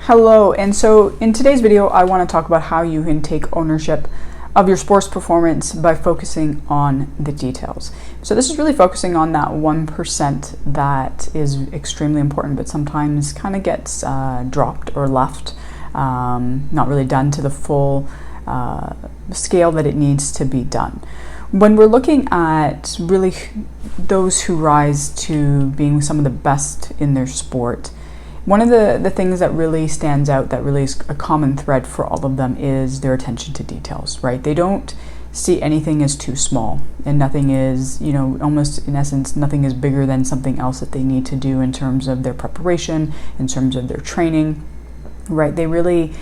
Hello, and so in today's video I want to talk about how you can take ownership of your sports performance by focusing on the details. So this is really focusing on that 1% that is extremely important but sometimes kind of gets dropped or left, not really done to the full scale that it needs to be done. When we're looking at really those who rise to being some of the best in their sport, one of the things that really stands out, that really is a common thread for all of them, is their attention to details, right? They don't see anything as too small, and nothing is, almost in essence, nothing is bigger than something else that they need to do in terms of their preparation, in terms of their training, right? They really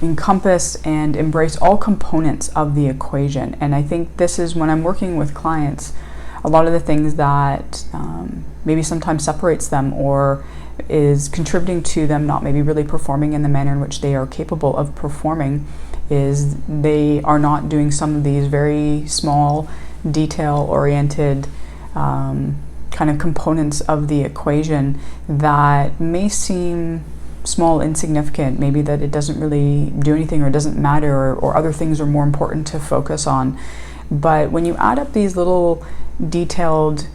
encompass and embrace all components of the equation. And I think this is, when I'm working with clients, a lot of the things that maybe sometimes separates them or is contributing to them not maybe really performing in the manner in which they are capable of performing is they are not doing some of these very small, detail-oriented kind of components of the equation that may seem small, insignificant, maybe that it doesn't really do anything or doesn't matter, or other things are more important to focus on. But when you add up these little detailed,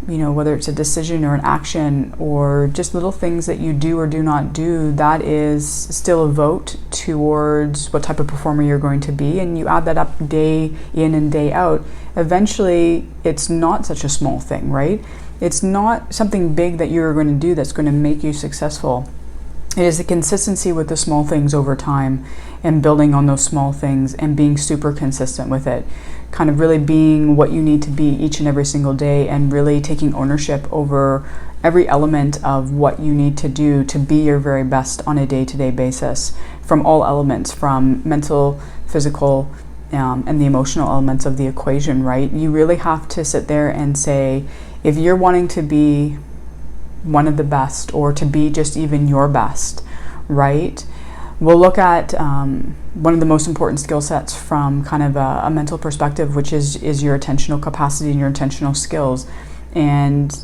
whether it's a decision or an action or just little things that you do or do not do, that is still a vote towards what type of performer you're going to be. And you add that up day in and day out, eventually it's not such a small thing, right? It's not something big that you're going to do that's going to make you successful. It is the consistency with the small things over time and building on those small things and being super consistent with it, kind of really being what you need to be each and every single day, and really taking ownership over every element of what you need to do to be your very best on a day-to-day basis, from all elements, from mental, physical, and the emotional elements of the equation, right? You really have to sit there and say, if you're wanting to be one of the best, or to be just even your best, right? We'll look at one of the most important skill sets from kind of a mental perspective, which is your attentional capacity and your attentional skills. And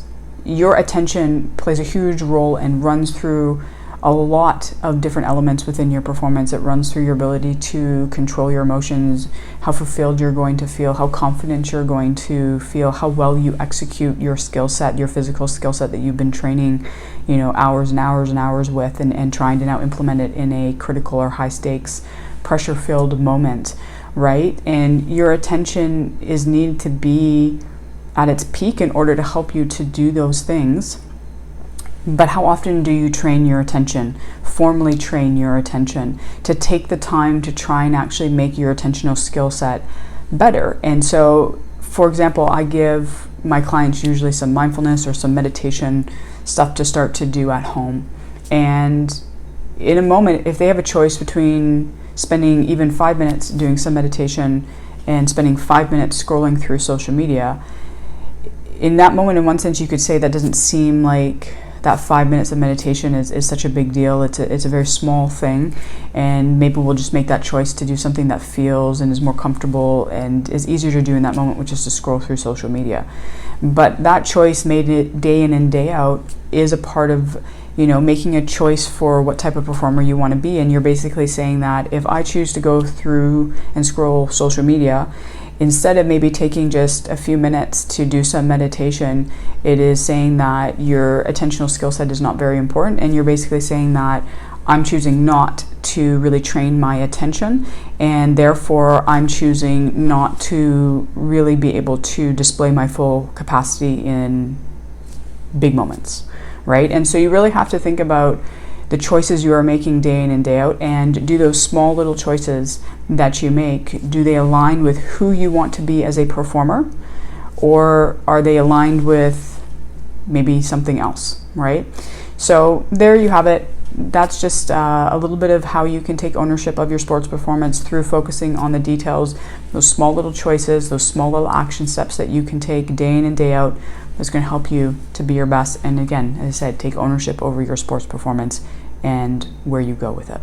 your attention plays a huge role and runs through a lot of different elements within your performance. It runs through your ability to control your emotions, how fulfilled you're going to feel, how confident you're going to feel, how well you execute your skill set, your physical skill set that you've been training, hours and hours and hours with, and trying to now implement it in a critical or high stakes, pressure-filled moment, right? And your attention is needed to be at its peak in order to help you to do those things. But how often do you train your attention, formally train your attention, to take the time to try and actually make your attentional skill set better? And so, for example, I give my clients usually some mindfulness or some meditation stuff to start to do at home. And in a moment, if they have a choice between spending even 5 minutes doing some meditation and spending 5 minutes scrolling through social media, in that moment, in one sense, you could say that doesn't seem like that 5 minutes of meditation is such a big deal. It's a very small thing, and maybe we'll just make that choice to do something that feels and is more comfortable and is easier to do in that moment, which is to scroll through social media. But that choice, made it day in and day out, is a part of making a choice for what type of performer you want to be. And you're basically saying that if I choose to go through and scroll social media, instead of maybe taking just a few minutes to do some meditation, it is saying that your attentional skill set is not very important, and you're basically saying that I'm choosing not to really train my attention, and therefore I'm choosing not to really be able to display my full capacity in big moments, right? And so you really have to think about the choices you are making day in and day out, and do those small little choices that you make, do they align with who you want to be as a performer, or are they aligned with maybe something else, right? So there you have it. That's just a little bit of how you can take ownership of your sports performance through focusing on the details, those small little choices, those small little action steps that you can take day in and day out that's going to help you to be your best. And again, as I said, take ownership over your sports performance and where you go with it.